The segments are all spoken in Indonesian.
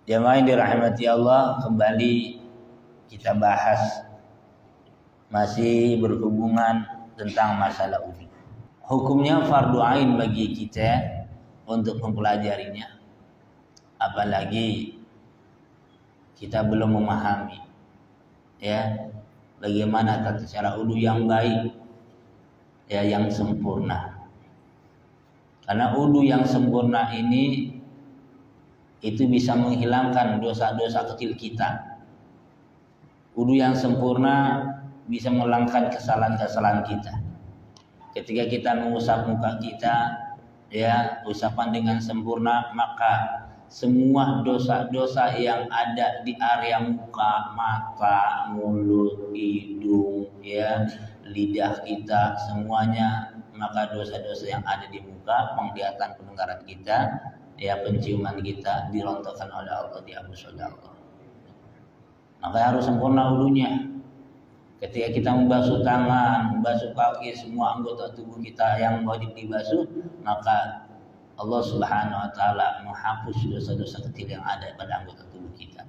Jamaah yang dirahmati Allah, kembali kita bahas masih berhubungan tentang masalah wudu. Hukumnya fardu ain bagi kita untuk mempelajarinya. Apalagi kita belum memahami ya bagaimana tata cara wudu yang baik, ya yang sempurna. Karena wudu yang sempurna ini itu bisa menghilangkan dosa-dosa kecil kita. Wudu yang sempurna bisa menghilangkan kesalahan-kesalahan kita. Ketika kita mengusap muka kita, ya usapan dengan sempurna, maka semua dosa-dosa yang ada di area muka, mata, mulut, hidung, ya lidah kita, semuanya, maka dosa-dosa yang ada di muka, penglihatan, pendengaran kita, ya penciuman kita dirontokkan oleh Allah, dihapus oleh Allah. Maka harus sempurna wudunya. Ketika kita membasuh tangan, membasuh kaki, semua anggota tubuh kita yang wajib dibasuh, maka Allah Subhanahu wa taala menghapus dosa-dosa kecil yang ada pada anggota tubuh kita.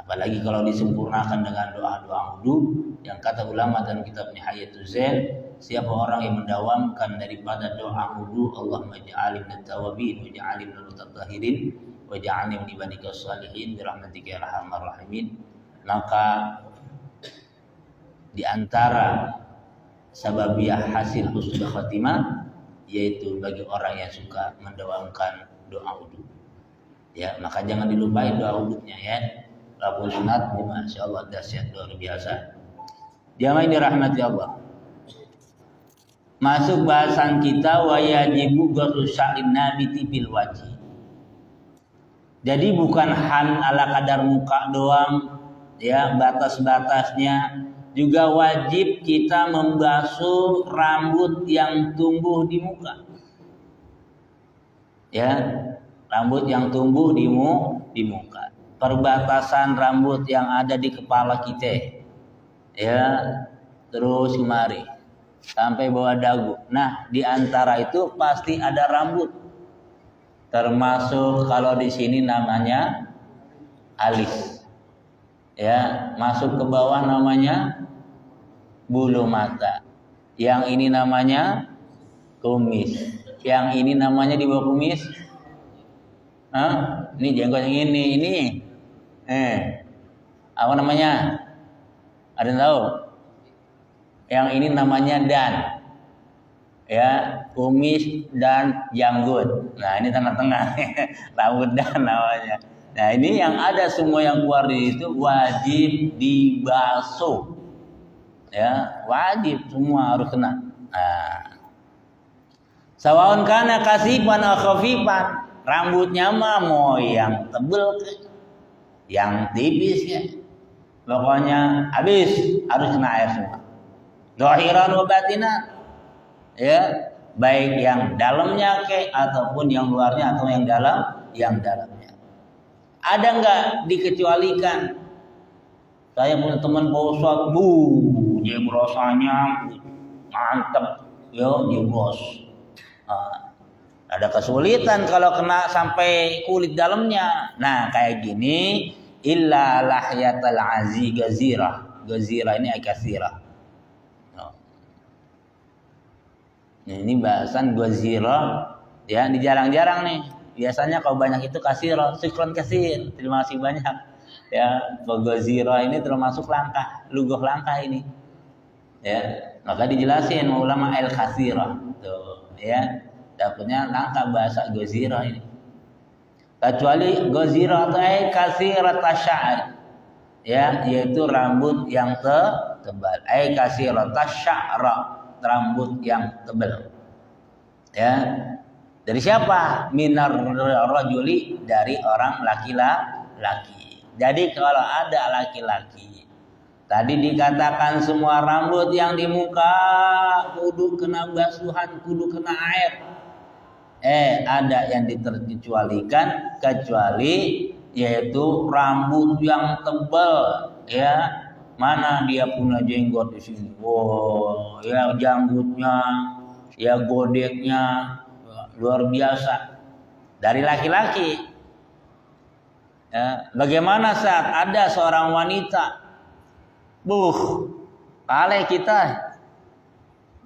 Apalagi kalau disempurnakan dengan doa-doa wudu yang kata ulama dalam kitab Nihayatul Zain, siapa orang yang mendawamkan daripada doa wudu, Allahumma ja'alni minat tawabin wa ja'alni minal mutatahhirin wa ja'alni min ibadika shalihin bi rahmatika ya arhamar rahimin, maka di antara sababiah hasil husnul khatimah yaitu bagi orang yang suka mendawamkan doa wudu. Ya, maka jangan dilupain doa wudunya ya. Walaupun sunat, masyaallah dahsyat luar biasa. Jamaah ini rahmati Allah. Masuk bahasan kita wa yajibu ghuslu sya'rin nabiti bil wajhi. Jadi bukan han ala kadar muka doang, ya batas-batasnya, juga wajib kita membasuh rambut yang tumbuh di muka. Ya, rambut yang tumbuh di muka. Perbatasan rambut yang ada di kepala kita. Ya, terus kemari sampai bawah dagu. Nah, di antara itu pasti ada rambut. Termasuk kalau di sini namanya alis. Ya, masuk ke bawah namanya bulu mata. Yang ini namanya kumis. Yang ini namanya di bawah kumis. Ini jenggot yang ini. Apa namanya? Ada yang tahu? Yang ini namanya dan. Ya, kumis dan janggut. Nah, ini tengah-tengah. Rambut dan namanya. Nah, ini yang ada semua yang keluar di itu wajib dibasuh. Ya, wajib semua harus kena. Nah. Sawaun kana kasifan aw khafifan, rambutnya mah mau yang tebel yang tipis ya. Pokoknya habis harus kena air semua. Zahiran wa batinan. Ya, baik yang dalamnya ataupun yang luarnya atau yang dalamnya. Ada enggak dikecualikan? Saya punya teman Pak Ustaz, jebrosanya mantep, yo jebros. Ada kesulitan kalau kena sampai kulit dalamnya. Nah, kayak gini, illa lahyatal azi gazirah. Gazirah ini akasirah. Nah, ini bahasan gazirah, ya, ini jarang-jarang nih. Biasanya kalau banyak itu kasirah, syukron kasir. Terima kasih banyak. Ya, gazirah ini termasuk langkah, lugoh langkah ini. Ya, maka dijelasin ulama al-kasirah. Tuh, ya. Dapatnya langkah bahasa gazirah ini. Kecuali gazirah atau kasirat asy-sya'r. Ya, yaitu rambut yang tebal. Kasirat asy-sya'ra, rambut yang tebal. Ya. Dari siapa? Minar rajuli, dari orang laki-laki. Jadi kalau ada laki-laki, tadi dikatakan semua rambut yang di muka kudu kena basuhan, kudu kena air. Ada yang diterkecualikan, kecuali yaitu rambut yang tebal, ya. Mana dia punya jenggot di sini? Oh, ya janggutnya, ya godeknya luar biasa. Dari laki-laki. Ya, bagaimana saat ada seorang wanita, kali kita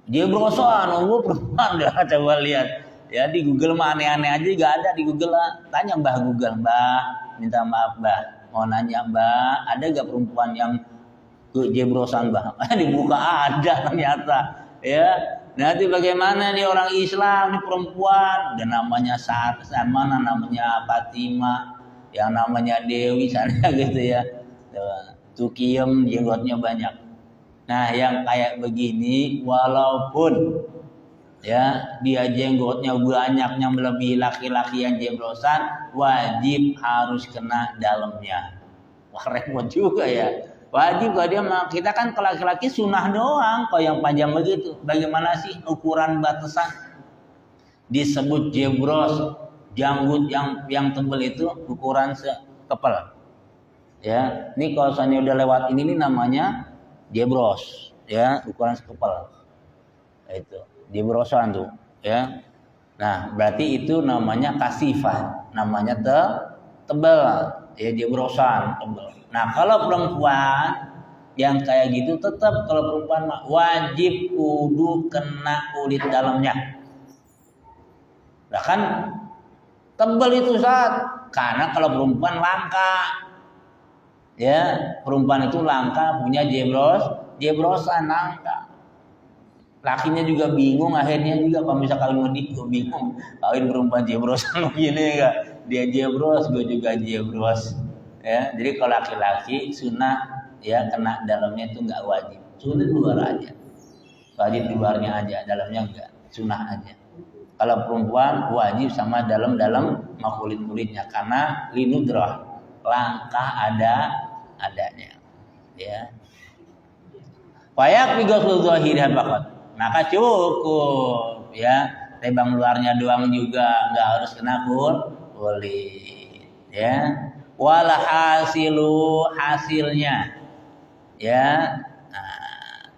dia berusaha nunggu perempuan dah, coba lihat. Ya di Google mah aneh-aneh aja gak ada di Google lah. Tanya Mbah Google, Mbah, minta maaf Mbah, mau nanya Mbah, ada gak perempuan yang kejebrosan Mbah? Dibuka ada ternyata. Ya, nanti bagaimana nih orang Islam nih perempuan, dan namanya mana namanya Fatimah, yang namanya Dewi sana gitu ya. Tukiem jenggotnya banyak. Nah, yang kayak begini walaupun ya dia jenggotnya banyaknya melebihi laki-laki yang jebrosan, wajib harus kena dalamnya. Wah repot juga ya. Wajib kalau dia, kita kan kalau laki-laki sunnah doang kalau yang panjang begitu. Bagaimana sih ukuran batasan? Disebut jebros, janggut yang tebal itu ukuran sekepal. Ya, ini kalau misalnya udah lewat ini namanya jebros, ya ukuran sekepal. Itu jebrosan tuh, ya. Nah, berarti itu namanya kasifah, namanya tebal, ya jebrosan, tebal. Nah, kalau perempuan yang kayak gitu tetap kalau perempuan wajib kudu kena kulit dalamnya. Nah kan tebal itu saat, karena kalau perempuan langka, ya perempuan itu langka punya jebrosan langka. Lakinya juga bingung, akhirnya juga kalau misalkan mau bingung, kawin perempuan jebrosan begini enggak, dia jebros, gue juga jebros. Ya, jadi kalau laki-laki sunnah ya kena dalamnya itu enggak wajib, sunnah di luar aja, wajib di luarnya aja, dalamnya enggak, sunnah aja. Kalau perempuan wajib sama dalam kulit-kulitnya karena linudrah, langkah adanya, ya. Payak bigosul zahirah bakat, maka cukup ya, tebang luarnya doang juga enggak harus kena kulit, ya. Wal hasilu, hasilnya ya,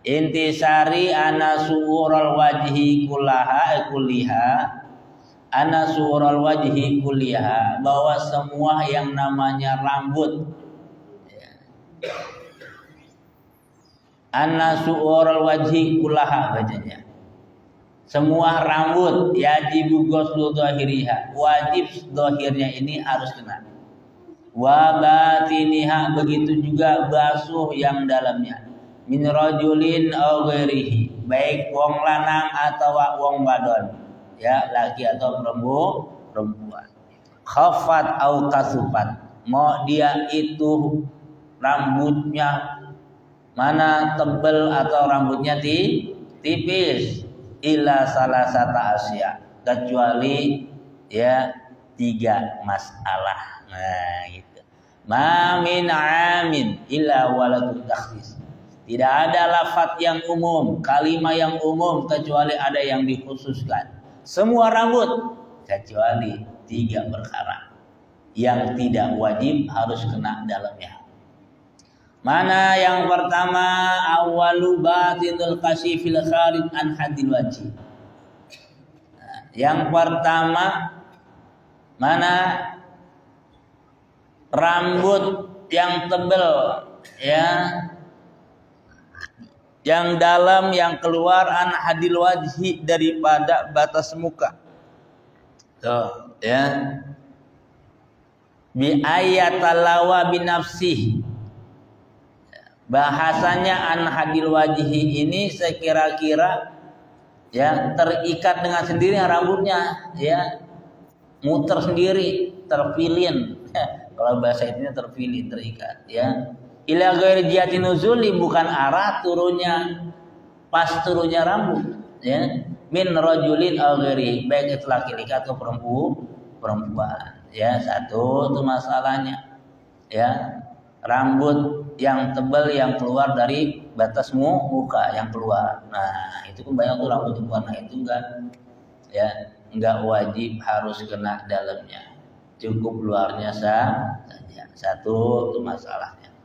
intisari ana su'ural wajhi kulliha ana su'ural wajhi kulliha, bahwa semua yang namanya rambut ya. Ana su'ural wajhi kullaha bacanya, semua rambut yajibu ghuslu dhahiriha, wajib dhahirnya ini harus kena, wa batiniha, begitu juga basuh yang dalamnya, min rajulin aw ghairihi, baik wong lanang atau wong wadon, ya laki atau perempuan. Khaffat aw kasufat, mau dia itu rambutnya mana tebal atau rambutnya tipis, illa salasata asya, kecuali ya 3 masalah. Nah gitu. Ma min amin illa waladul takhsis, tidak ada lafaz yang umum, kalimat yang umum kecuali ada yang dikhususkan. Semua rambut kecuali 3 perkara yang tidak wajib harus kena dalamnya. Mana yang pertama, awwalu batinul kasifil kharij an hadil wajhi. Yang pertama, mana rambut yang tebal ya, yang dalam yang keluar an hadil wajhi, daripada batas muka. Tuh, ya. Bi ayatalawa binafsih. Bahasanya an hadil wajhi ini sekira-kira ya terikat dengan sendiri rambutnya, ya muter sendiri, terpilin. Kalau bahasa itu terpilin, terikat, ya. Ila ghairi jihati nuzuli, bukan arah turunnya, pas turunnya rambut, ya. Min rajulin aw ghairi, baik itu laki-laki atau perempuan, ya. Satu itu masalahnya, ya. Rambut yang tebal yang keluar dari batas muka yang keluar. Nah, itu kan banyak tuh rambut warna itu enggak wajib harus kena dalamnya. Cukup luarnya saja. Satu itu masalahnya.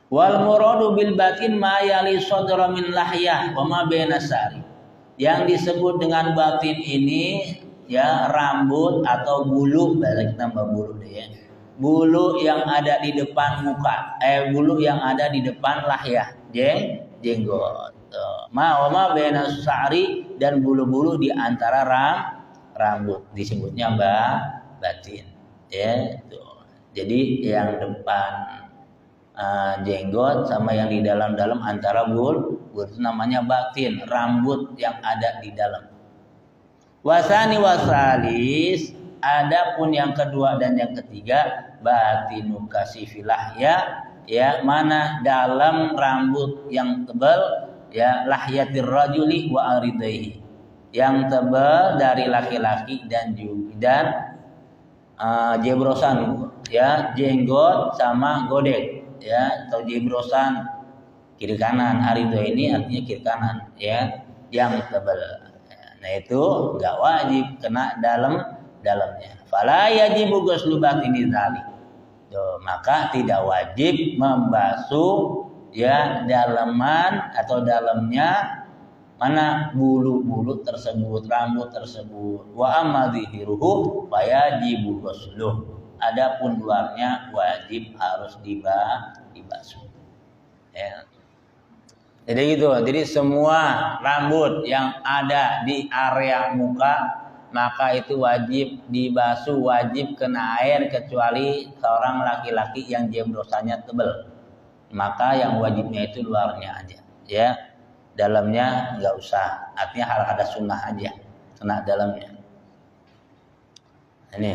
Wal muradu bil batin ma yali sadra min lahyah wa ma baina sari. Yang disebut dengan batin ini ya rambut atau bulu, balik tambah bulu deh ya. bulu yang ada di depan muka, bulu yang ada di depan lahya, jenggot. Ma baina sa'ri, dan bulu-bulu di antara rambut disebutnya batin. Ya, tuh. Jadi yang depan jenggot sama yang di dalam-dalam antara bulu itu namanya batin, rambut yang ada di dalam. Wasani wasalis, adapun yang kedua dan yang ketiga, batinu kasifilah ya mana dalam rambut yang tebal, ya lahyatir rajuli wa aridaihi, yang tebal dari laki-laki dan jebrosan, ya jenggot sama godek, ya atau jebrosan kiri kanan. Arido ini artinya kiri kanan, ya yang tebal. Nah itu nggak wajib kena dalamnya. Fala yajibu ghuslu batini dzalik. Maka tidak wajib membasuh ya dalaman atau dalamnya mana bulu-bulu tersebut, rambut tersebut. Wa amma dzihiruhu fayajibu ghusluh. Adapun luarnya wajib harus dibasuh. Ya. Jadi gitu. Jadi semua rambut yang ada di area muka maka itu wajib dibasuh, wajib kena air kecuali seorang laki-laki yang jembrosannya tebal. Maka yang wajibnya itu luarnya aja, ya. Dalamnya enggak usah. Artinya hal ada sunnah aja kena dalamnya. Ini.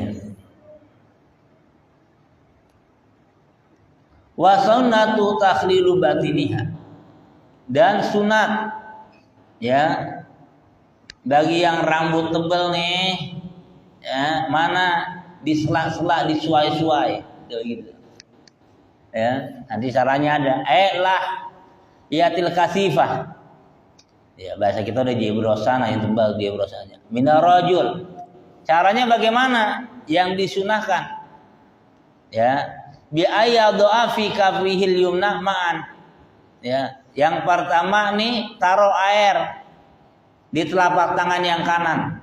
Wa sunnatu takhlilu batiniha. Dan sunat ya bagi yang rambut tebal nih, ya mana di sela-sela disuai-suai gitu. Ya, nanti caranya ada lah yatil kasifah. Ya, bahasa kita udah jebrosan, yang tebal jebrosannya. Minarajul. Caranya bagaimana? Yang disunahkan. Ya, bi ayadha fi kafihil yumna ma'an. Ya, yang pertama nih taruh air di telapak tangan yang kanan.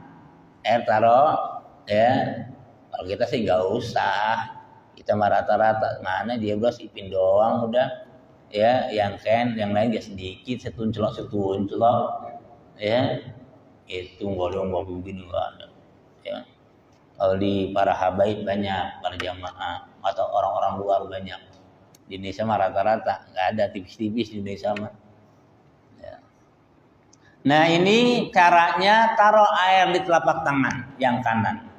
Air taruh, ya. Kalau kita sih nggak usah. Kita mah rata-rata mana dia bros ipin doang udah. Ya, yang yang lain dia sedikit, setuncelok, ya. Itu bolong begini nggak ada. Ya. Kalau di para habaib banyak, para jamaah atau orang-orang luar banyak. Di Indonesia mah rata-rata nggak ada, tipis-tipis di Indonesia mah. Ya. Nah ini caranya taruh air di telapak tangan yang kanan.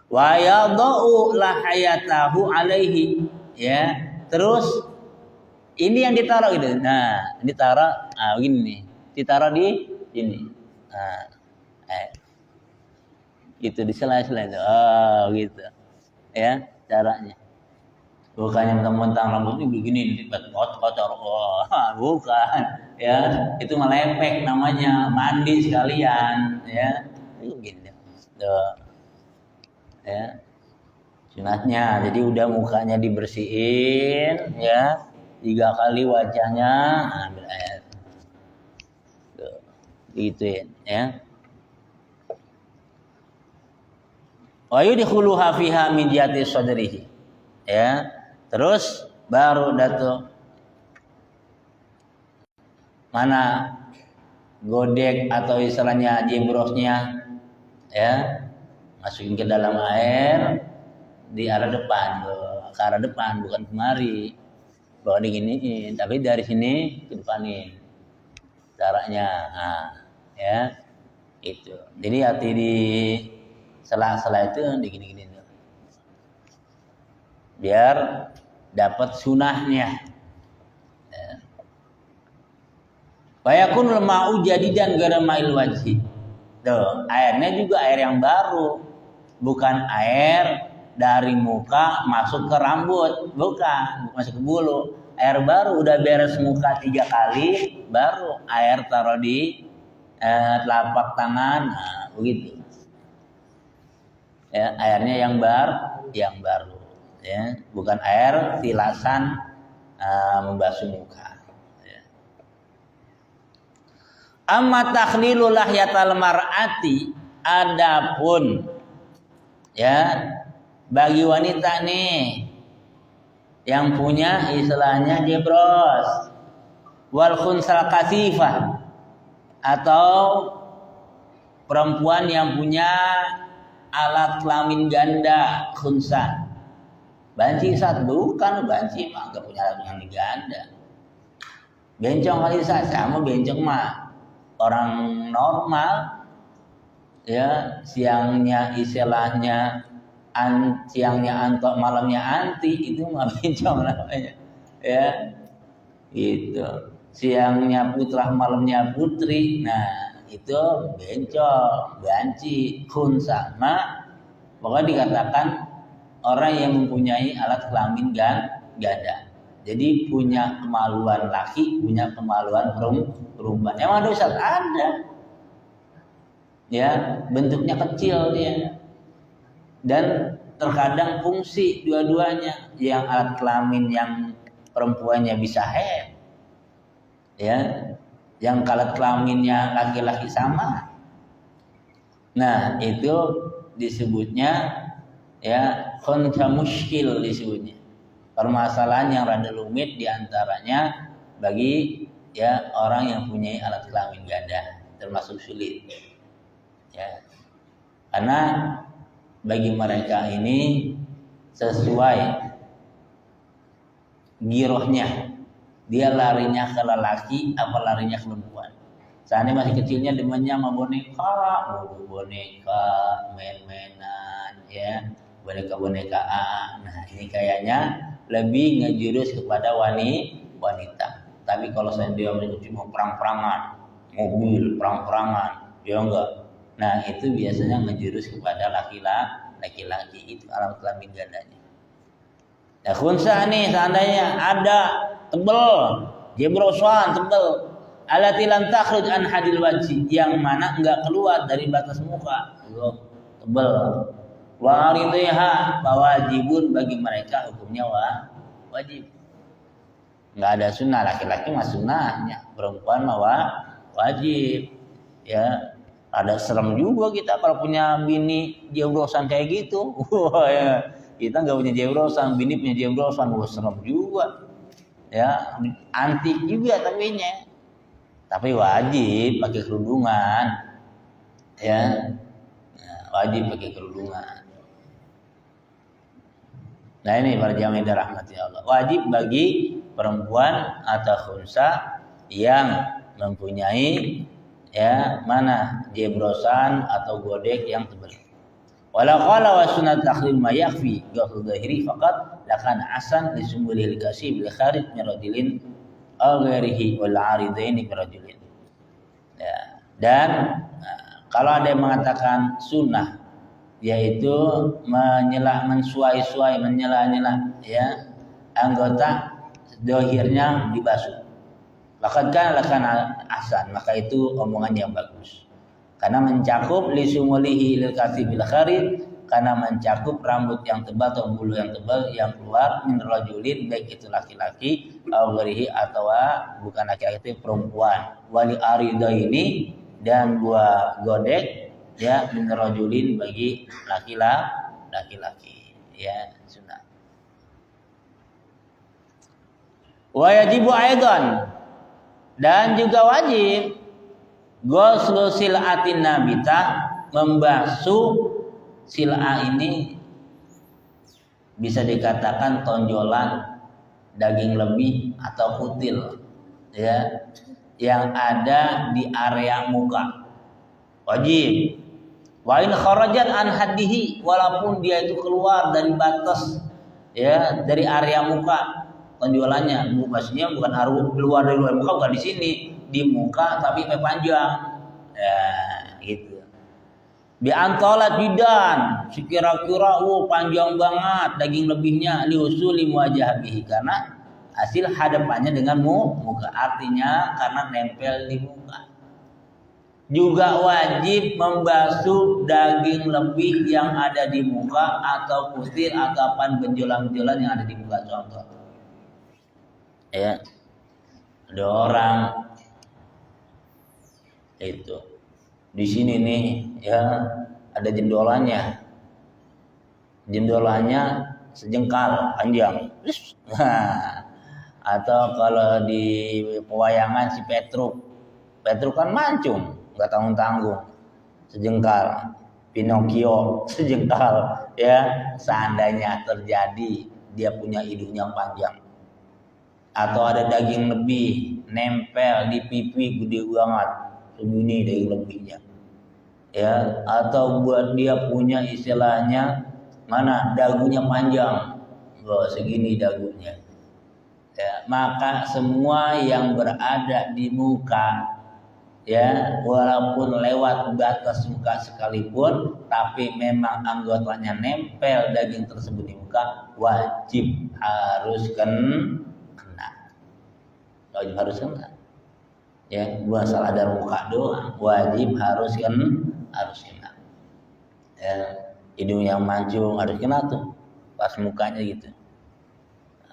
Wa yadau lahayatahu alaihi, ya. Terus ini yang ditaruh gitu. Nah ditaruh, begini nih, ditaruh di sini. Nah, gitu di sela-sela itu. Gitu, ya caranya. Bukannya mentang-mentang rambutnya begini kotor, bukan, ya itu melepek namanya, mandi sekalian, ya begini, ya sunatnya. Jadi udah mukanya dibersihin, ya 3 kali wajahnya, ambil air, gituin, ya. Wa yudkhuluha fiha min jihati sadrihi, ya. Terus baru datu mana godek atau istilahnya jembrosnya, ya masukin ke dalam air di arah depan, ke arah depan bukan kemari, bawa diginiin, tapi dari sini ke depanin caranya, ya itu. Jadi hati di sela-sela itu digini-gini tuh, biar dapat sunahnya. Bayakun lemau jadi dan garamail wajhi. Tuh, airnya juga air yang baru, bukan air dari muka masuk ke rambut, bukan masuk ke bulu. Air baru udah beres muka 3 kali, baru air taruh di telapak tangan, begitu. Ya, airnya yang baru. Ya, bukan air tilasan membasuh muka. Ya. Amma takhlilul lahyatal mar'ati, adapun ya bagi wanita nih yang punya istilahnya jebros, wal khunsal kasifah, atau perempuan yang punya alat kelamin ganda, khunsa. Banci saat bukan banci mah gak punya alat kelamin ganda. Bencong kali sama bencong mah orang normal ya, siangnya istilahnya siangnya antok, malamnya anti, itu mah bencong namanya ya gitu. Siangnya putra, malamnya putri, nah itu bencong, banci, khun sama. Pokoknya dikatakan orang yang mempunyai alat kelamin ganda. Jadi punya kemaluan laki, punya kemaluan perempuan. Yang ada Ustaz ada. Ya, bentuknya kecil dia. Dan terkadang fungsi dua-duanya. Yang alat kelamin yang perempuannya bisa head. Ya, yang alat kelaminnya laki-laki sama. Nah, itu disebutnya ya khunsa muskil disebutnya. Permasalahan yang rada rumit diantaranya bagi ya orang yang punya alat kelamin ganda, termasuk sulit. Ya. Karena bagi mereka ini sesuai girohnya, dia larinya ke lelaki apa larinya ke perempuan. Saat ini masih kecilnya demennya sama boneka, main-mainan, ya, boneka-bonekaan. Nah ini kayaknya lebih ngejurus kepada wanita. Tapi kalau saya dia cuma perang-perangan, mobil perang-perangan, dia enggak. Nah itu biasanya ngejurus kepada laki-laki, itu alat kelamin gandanya. Nah khunsa nih seandainya ada tebel, jebrosan tebel, alati lam takhruj an hadil wajhi, yang mana enggak keluar dari batas muka, tebel. Wa aridha wajibun, bagi mereka hukumnya wajib. Enggak ada sunnah, laki-laki mah sunnahnya, perempuan mah wajib. Ya, ada serem juga kita kalau punya bini jebrosan kayak gitu. Wah ya, kita enggak punya jebrosan, bini punya jebrosan, wah serem juga. Ya, antik juga tapinya. Tapi wajib pakai kerudungan. Ya. Nah, wajib pakai kerudungan. Nah ini para jamaah dirahmati Allah. Wajib bagi perempuan atau khunsa yang mempunyai ya mana jebrosan atau godek yang tebal. Wala qala wa sunnat takhlil ma yakfi ghafl dhahiri faqat lakan asan li sumulil kasib li kharij min rajulin aw ghairihi wal aridain min rajulin. Ya. Dan kalau ada yang mengatakan sunnah, yaitu menyela-nyela ya anggota dohirnya dibasuh. Bahkan lakan ahsan, maka itu omongan yang bagus. Karena mencakup li sumulihi lil kasibil kharid, karena mencakup rambut yang tebal atau bulu yang tebal yang keluar min rajulin, baik itu laki-laki atau bukan laki-laki, itu perempuan. Wali arida ini dan dua godek ya min rajulin, bagi laki-laki ya sunnah. Wa yajibu aidan, dan juga wajib ghuslu sil'atin nabita, membasuh sil'a ini bisa dikatakan tonjolan daging lebih atau kutil ya yang ada di area muka, wajib. Wa in kharajat an haddihi, walaupun dia itu keluar dari batas ya dari area muka tonjolannya, maksudnya bukan keluar dari luar muka, bukan di sini di muka tapi panjang ya gitu. Bi antalat bidan, sekira-kira panjang banget daging lebihnya, liusuli muwajjah bihi, karena hasil hadapannya dengan muka, artinya karena nempel di muka. Juga wajib membasuh daging lebih yang ada di muka atau kutil atau benjolan-benjolan yang ada di muka. Contoh ya, ada orang itu di sini nih ya ada jendolannya jendolanya sejengkal panjang. Nah, atau kalau di pewayangan si Petruk kan mancung, nggak tanggung-tanggung, sejengkal. Pinocchio sejengkal, ya. Seandainya terjadi dia punya hidung yang panjang, atau ada daging lebih nempel di pipi gede banget, sembunyi daging lebihnya, ya. Atau buat dia punya istilahnya mana dagunya panjang, segini dagunya, ya. Maka semua yang berada di muka, ya, walaupun lewat batas muka sekalipun, tapi memang anggotanya nempel daging tersebut di muka, wajib harus kena. Wajib harus kena. Ya, bukan salah dari muka doang, wajib harus kena. Ya, hidung yang mancung harus kena tuh, pas mukanya gitu.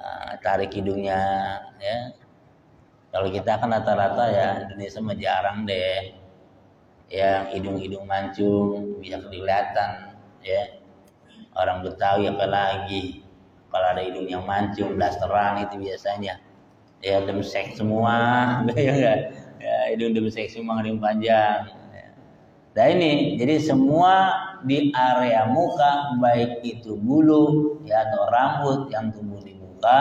Nah, tarik hidungnya, ya. Kalau kita kan rata-rata ya Indonesia mah jarang deh yang hidung-hidung mancung bisa kelihatan, ya. Orang Betawi apalagi kalau ada hidung yang mancung, dasteran itu biasanya ya demsek semua, ya enggak? Ya, hidung demsek semua hidung panjang. Ya. Nah ini, jadi semua di area muka, baik itu bulu ya atau rambut yang tumbuh di muka,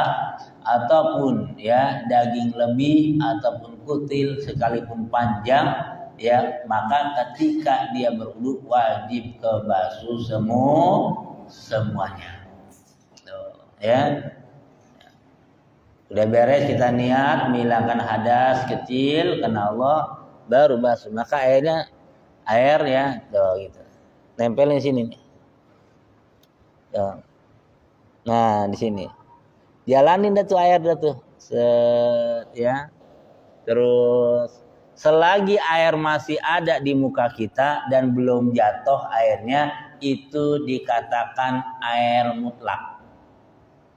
ataupun ya daging lebih ataupun kutil sekalipun panjang, ya, maka ketika dia berwudu wajib kebasuh semuanya. Tuh, ya. Udah beres kita niat menghilangkan hadas kecil karena Allah, baru basuh. Maka air ya, tuh gitu. Tempelin sini nih. Tuh. Nah, di sini. Jalanin dah tuh air dah tuh. Ya. Terus selagi air masih ada di muka kita dan belum jatuh airnya, itu dikatakan air mutlak.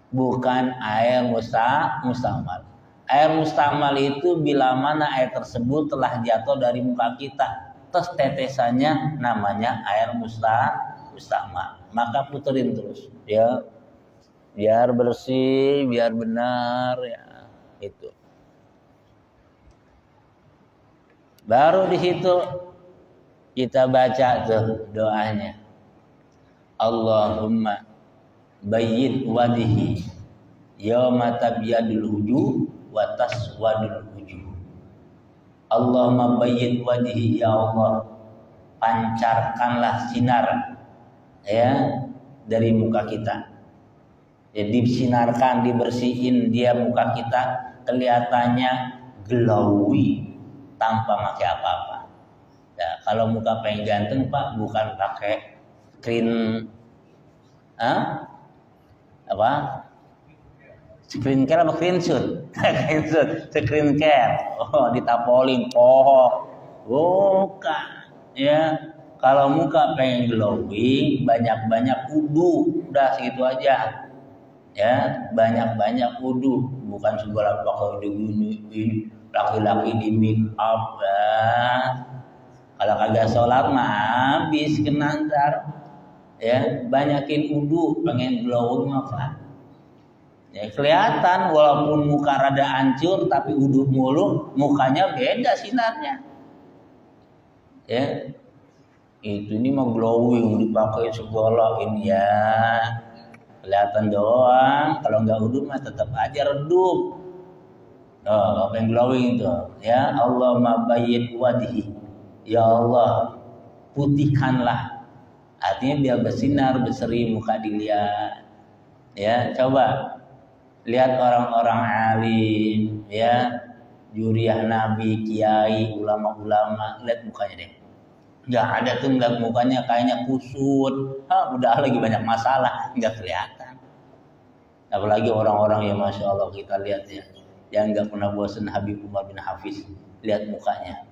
Bukan air mustamal. Air mustamal itu bila mana air tersebut telah jatuh dari muka kita, terus tetesannya namanya air mustamal. Maka puterin terus, ya, biar bersih, biar benar, ya, itu. Baru di situ kita baca tuh doanya. Allahumma bayyid wajhi yauma tabyadul wujuh wa taswadul wujuh. Allahumma bayyid wajhi, ya Allah, pancarkanlah sinar ya dari muka kita. Jadi disinarkan, dibersihin dia muka kita, kelihatannya glowy tanpa pakai apa-apa. Ya, kalau muka pengen ganteng Pak, bukan pakai screen apa? Screen care apa screen shoot? Screen care. Oh, ditapolin pohon. Bukan, ya. Kalau muka pengen glowing, banyak-banyak wudu, udah segitu aja. Ya, banyak-banyak wudu, bukan segala pakai gini, laki-laki di make up ya. Kalau kagak sholat mah habis kena ntar. Ya, banyakin wudu, pengen glowing mah. Ya, kelihatan walaupun muka rada hancur tapi wudu mulu, mukanya beda sinarnya. Ya. Ini mah glowing, dipakai segala ini ya. Kelihatan doang, kalau enggak wudu mah tetap aja redup. Oh, apa yang glowing itu? Ya Allahumma bayyid wajhi. Ya Allah, putihkanlah. Artinya biar bersinar, berseri muka dilihat. Ya, coba lihat orang-orang alim, ya, juriah Nabi, kiai, ulama-ulama, lihat mukanya deh. Nggak ada tuh ngeliat mukanya kayaknya kusut, udah lagi banyak masalah, nggak kelihatan. Apalagi orang-orang yang masya Allah kita lihat ya, yang nggak pernah bosan, Habib Umar bin Hafiz, lihat mukanya,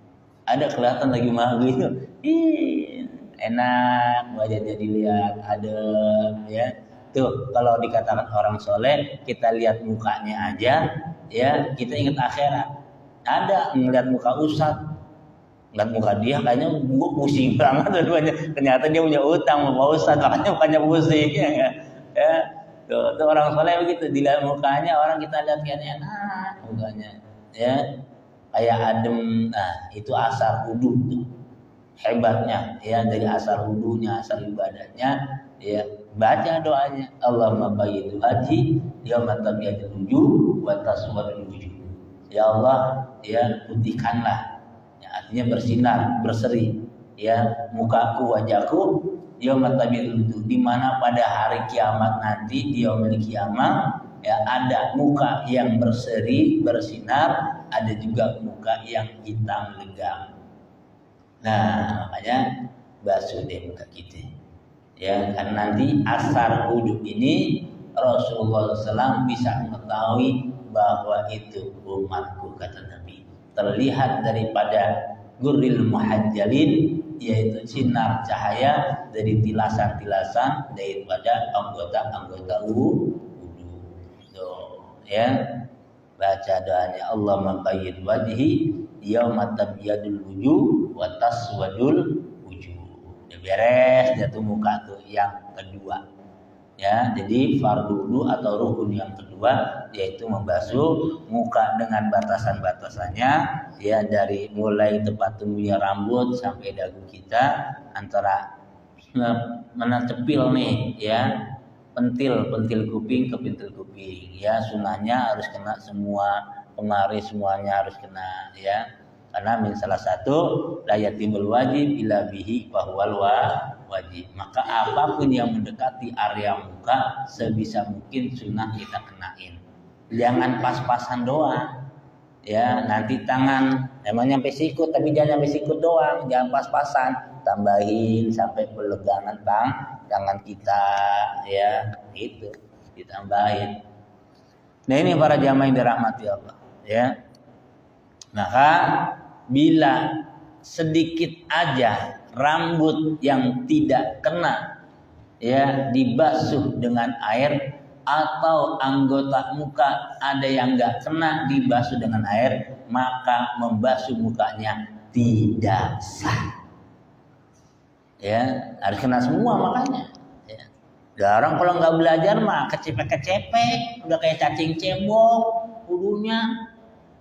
ada kelihatan lagi mah gitu, enak wajahnya dilihat, adem, ya. Tuh kalau dikatakan orang soleh, kita lihat mukanya aja, ya kita ingat akhirat. Ada ngeliat muka ustad, Ngeliat muka dia kayaknya gua pusing banget dua-duanya. Ternyata dia punya utang sama Pak Ustadz, makanya mukanya pusing ya. Ya, tuh orang soleh begitu, dilihat mukanya orang kita lihat kayaknya enak mukanya, ya kayak adem. Nah itu asar wudu tuh hebatnya, ya dari asar wudunya, asar ibadahnya, ya baca doanya Allahumma bayyid wajhi yauma tabyadul wujuh wa taswadul wujuh. Ya Allah, ya putihkanlah, ya, artinya bersinar, berseri, ya mukaku, wajahku, yauma tabyadul wujuh, di mana pada hari kiamat nanti, di yaumul kiamat, ya ada muka yang berseri, bersinar, ada juga muka yang hitam legam. Nah, makanya basuh deh muka kita. Ya, karena nanti asar wudhu ini Rasulullah SAW bisa mengetahui bahwa itu umatku, kata Nabi. Terlihat daripada gurril muhajjalin, yaitu sinar cahaya dari tilasan-tilasan daripada anggota-anggota wudhu. Ya, baca doanya Allahumma bayyid wajhi yauma tabyadul wujuh wa taswadul wujuh. Udah beres dia tuh muka tuh yang kedua. Ya, jadi fardu wudu atau rukun yang kedua yaitu membasuh muka dengan batasan-batasannya, ya dari mulai tempat tumbuhnya rambut sampai dagu kita, antara mana cepil nih, ya pentil kuping ke pentil kuping, ya sunnahnya harus kena semua, pengaris semuanya harus kena, ya karena salah satu layatibul wajib ila bihi bahwal wajib. Maka apapun yang mendekati area muka sebisa mungkin sunnah kita kenain, jangan pas-pasan doang, ya nanti tangan emang nyampe sikut tapi jangan nyampe sikut doang, jangan pas-pasan, tambahin sampai perlegangan tangan kita, ya itu ditambahin. Nah ini para jamaah yang dirahmati Allah, ya maka bila sedikit aja rambut yang tidak kena, ya dibasuh dengan air, atau anggota muka ada yang nggak kena dibasuh dengan air, maka membasuh mukanya tidak sah. Ya harus kena semua makanya. Ya. Orang kalau nggak belajar mah kecepek-kecepek, udah kayak cacing cebok, wudunya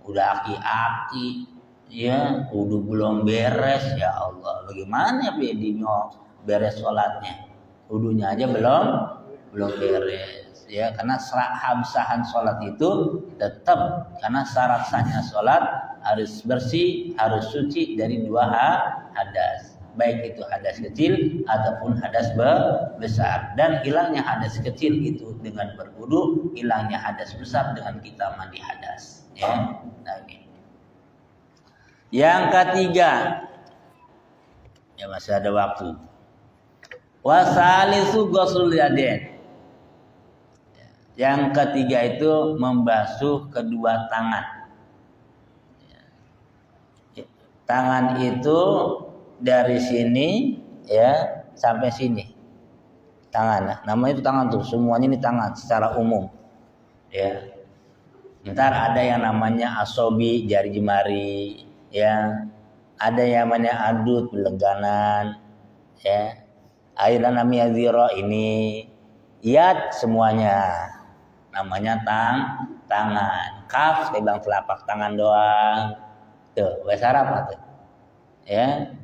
udah aki-aki, ya wudu belum beres, ya Allah, bagaimana bedinyo beres sholatnya, wudunya aja belum beres, ya karena absahan sholat itu tetap, karena syarat sahnya sholat harus bersih, harus suci dari dua hadas, baik itu hadas kecil ataupun hadas besar. Dan hilangnya hadas kecil itu dengan berwudu, hilangnya hadas besar dengan kita mandi hadas, ya. Nah, yang ketiga, ya masih ada waktu. Wasalisu ghuslul yadain. Yang ketiga itu membasuh kedua tangan. Tangan itu dari sini, ya sampai sini. Tangan, namanya itu tangan tuh, semuanya ini tangan secara umum. Ya. Ntar ada yang namanya asobi, jari jemari, ya ada yang namanya adut, beleganan, ya ada namanya ziro ini, yad semuanya namanya tangan. Kaf saya bilang telapak tangan doang, tuh bahasa Arab tuh, ya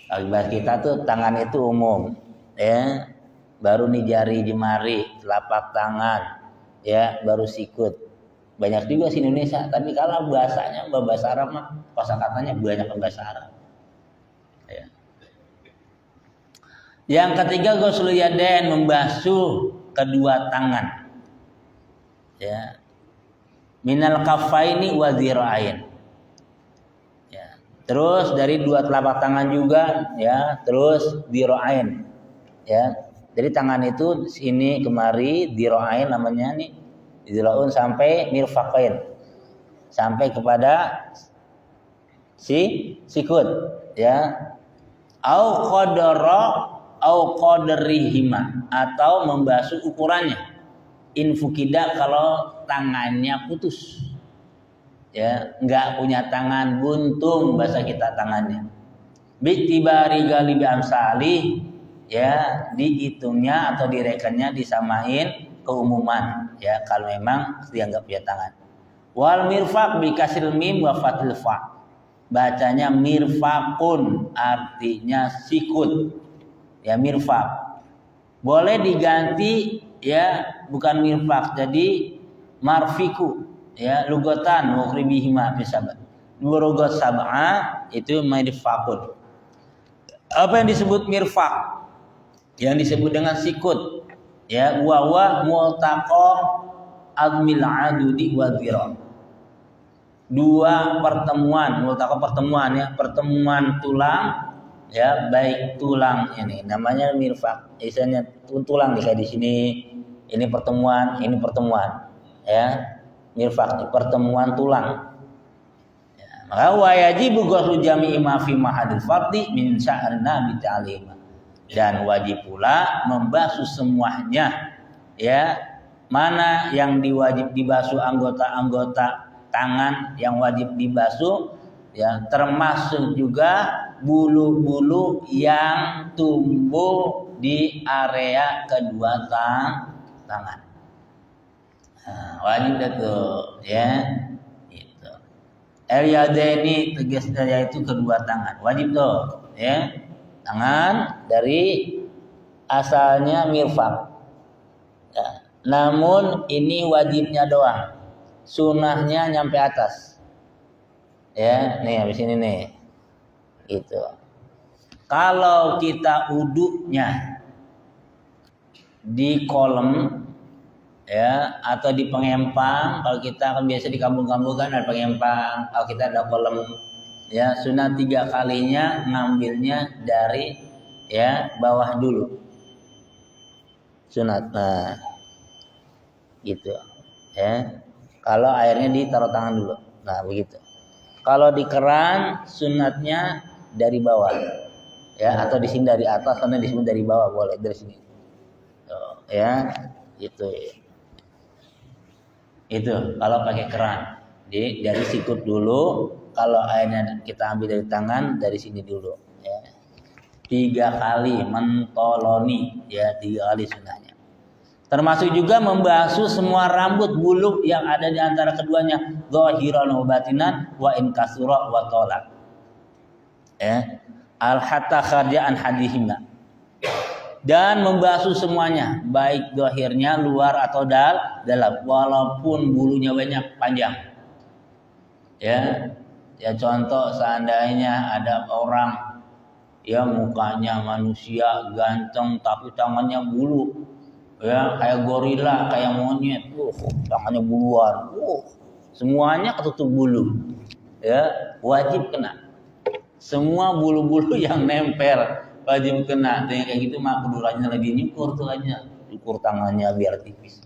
kalau bahasa kita tuh tangan itu umum, ya baru nih jari jemari, telapak tangan, ya baru sikut. Banyak juga di Indonesia, tapi kalau bahasanya bahasa Arab mah kosakatanya banyak bahasa Arab. Ya. Yang ketiga ghuslul yadain, membasuh kedua tangan. Ya. Minal kaffaini wa dhira'ain. Ya. Terus dari dua telapak tangan juga, ya, terus dhira'ain. Ya. Jadi tangan itu sini kemari, dhira'ain namanya nih. Dhira'un sampai mirfaqain, sampai kepada sikut, ya. Au qadarihima, atau membasuh ukurannya. Infukida kalau tangannya putus, ya nggak punya tangan, buntung bahasa kita tangannya. Bi'tibari galibi amsali, ya dihitungnya atau direkannya disamain keumuman, ya kalau memang dia nggak punya tangan. Wal mirfaq bi kasril mim wa fathil fa. Bacanya mirfaqun, artinya sikut. Ya mirfaq. Boleh diganti ya bukan mirfaq jadi marfiku, ya lugatan muqribihima bisabat. Lugat sab'a itu mirfaqun. Apa yang disebut mirfaq? Yang disebut dengan sikut, ya wa multaqa admil adudi wa dhira. Dua pertemuan, multaqa pertemuan, ya pertemuan tulang, ya baik tulang ini namanya mirfaq. Misalnya tulang kayak di sini, ini pertemuan, ya mirfaq pertemuan tulang. Maka wajibu ghuslu jami'i ma fi mahadil fardhi min sya'rina bi ta'lim. Dan wajib pula membasuh semuanya, ya mana yang diwajib dibasuh anggota-anggota tangan yang wajib dibasuh, ya termasuk juga bulu-bulu yang tumbuh di area kedua tangan. Nah, wajib tuh, ya. Al-yadaini tegas yaitu kedua tangan. Wajib tuh, ya. Tangan dari asalnya mirfaq. Ya. Namun ini wajibnya doang. Sunahnya nyampe atas. Ya, nih habis ini nih. Gitu. Kalau kita uduknya di kolom, ya atau di pengempang, kalau kita kan biasa di kampung-kampung kan ada pengempang, kalau kita ada kolam, ya sunat 3 kalinya ngambilnya dari ya bawah dulu sunat. Nah gitu, ya kalau airnya ditaruh tangan dulu. Nah begitu. Kalau di keran sunatnya dari bawah, ya atau di sini dari atas, karena di sini dari bawah boleh dari sini. Tuh, ya gitu. Itu kalau pakai keran, jadi dari sikut dulu. Kalau airnya kita ambil dari tangan, dari sini dulu, ya 3 kali mentoloni, ya 3 kali sunahnya. Termasuk juga membasuh semua rambut bulu yang ada di antara keduanya, zahiran wa batinan wa in kasura wa tolak, ya al hatta kharja an hadihimna. Dan membasuh semuanya, baik zahirnya, luar atau dalam, walaupun bulunya banyak panjang. Ya contoh seandainya ada orang ya mukanya manusia ganteng tapi tangannya bulu, ya kayak gorila, kayak monyet, tangannya buluan, semuanya ketutup bulu, ya wajib kena. Semua bulu-bulu yang nempel wajib kena. Kayak gitu mah kudurannya lebih nyukur tuh aja, ukur tangannya biar tipis,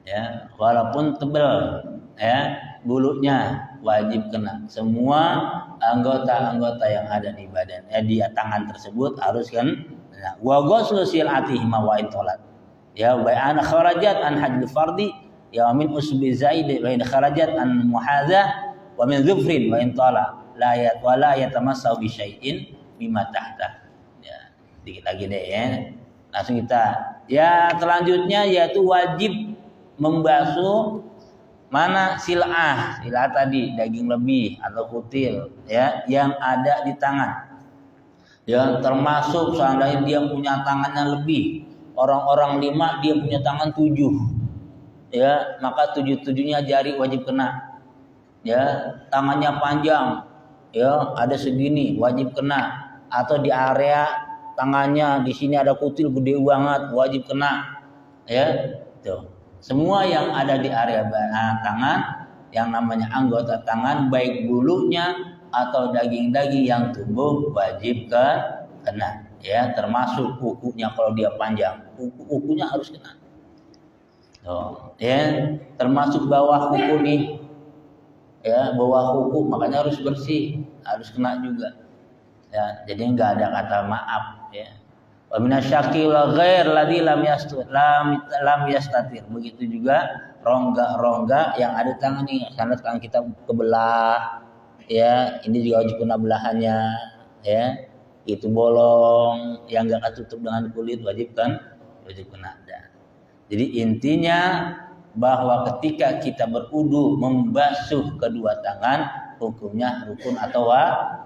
ya walaupun tebal, ya bulunya wajib kena. Semua anggota-anggota yang ada di badan, di tangan tersebut harus kan. Wa ghuslu sil'atihi ma wa intolat, ya wa an kharajat an hadil fardi, ya min usbi zaid wa in kharajat an muhadha wa min dhufrin wa intala la yat wa la yatamassaw bi syai'in bima tahta. Dikit lagi deh, ya langsung kita. Ya selanjutnya yaitu wajib membasuh mana sil'ah tadi, daging lebih atau kutil, ya yang ada di tangan. Ya termasuk seandainya dia punya tangannya lebih, orang-orang 5 dia punya tangan 7, ya maka 7-7-nya jari wajib kena. Ya tangannya panjang, ya ada segini wajib kena. Atau di area tangannya di sini ada kutil gede banget, wajib kena, ya tuh. Semua yang ada di area tangan yang namanya anggota tangan, baik bulunya atau daging-daging yang tumbuh wajib kena, ya termasuk kukunya kalau dia panjang, kukunya harus kena. Tuh, ya termasuk bawah kuku nih, ya bawah kuku makanya harus bersih, harus kena juga. Ya, jadi nggak ada kata maaf, ya. Wa minasyaqi la ghair ladzi lam yastatir. Begitu juga rongga-rongga yang ada di tangan nih, karena tangan kita kebelah, ya ini juga wajib kena belahannya, ya itu bolong yang enggak ketutup dengan kulit wajib kena. Jadi intinya bahwa ketika kita berudu membasuh kedua tangan hukumnya rukun atau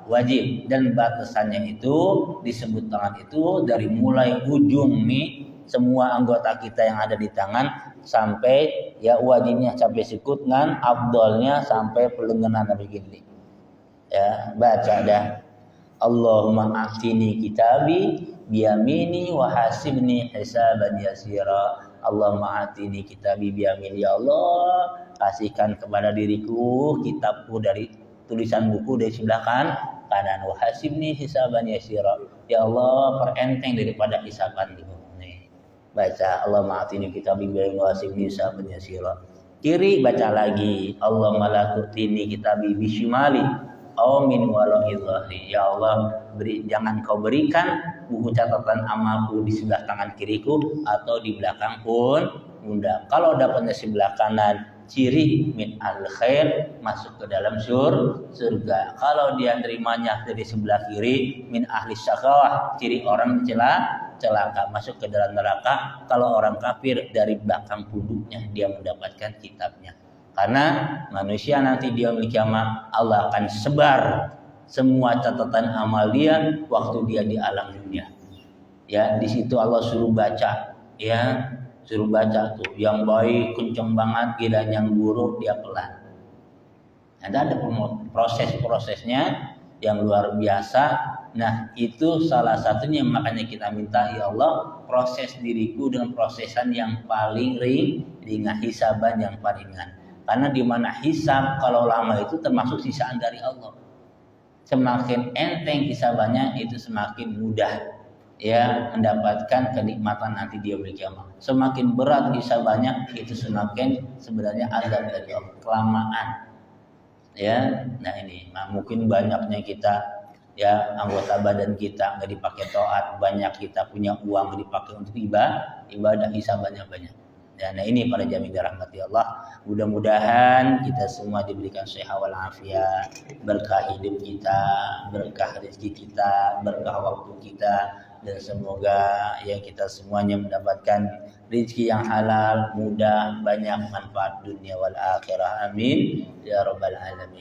wajib, dan batasannya itu disebut tangan itu dari mulai ujung nih semua anggota kita yang ada di tangan sampai ya wajibnya sampai sikut ngan, afdolnya sampai perlenganan begini. Ya, baca dah. Allahumma atini kitabi biyamini wa hasibni hisaban yasira. Allahumma atini kitabi biyamini, ya Allah kasihkan kepada diriku kitabku dari tulisan buku dari sebelah kanan, wa hasibni hisaban yasira, ya Allah perenteng daripada hisaban itu. Nih baca Allahumma atini kitabi biyamini wa hasibni hisaban yasira. Kiri baca lagi Allahumma la tutini kitabi bisyimali aw min wara'i dhahri, ya Allah jangan kau berikan buku catatan amalku di sebelah tangan kiriku atau di belakang pun pundak. Kalau dapatnya sebelah kanan ciri min al khair, masuk ke dalam surga. Kalau dia nerimanya dari sebelah kiri min ahli syaqawah, ciri orang celaka, masuk ke dalam neraka. Kalau orang kafir dari belakang punduknya dia mendapatkan kitabnya. Karena manusia nanti dia memiliki amal, Allah akan sebar semua catatan amal dia waktu dia di alam dunia. Ya, di situ Allah suruh baca, ya, suruh baca tuh, yang baik kenceng banget, gila yang buruk dia pelan. Ada proses-prosesnya yang luar biasa. Nah, itu salah satunya makanya kita minta, ya Allah, proses diriku dengan prosesan yang paling ringan, hisaban yang paling ringan. Karena di mana hisab kalau lama itu termasuk sisaan dari Allah. Semakin enteng hisabannya itu semakin mudah ya mendapatkan kenikmatan nanti dia kiamat. Semakin berat hisabannya itu semakin sebenarnya azab dari Allah, kelamaan. Ya, nah ini mungkin banyaknya kita ya anggota badan kita nggak dipakai taat, banyak kita punya uang dipakai untuk ibadah hisabannya banyak. Ya, nah ini para jami'in dirahmati Allah. Mudah-mudahan kita semua diberikan sehat wal afiat, berkah hidup kita, berkah rezeki kita, berkah waktu kita, dan semoga ya kita semuanya mendapatkan rezeki yang halal, mudah, banyak manfaat dunia wal akhirah. Amin ya rabbal alamin.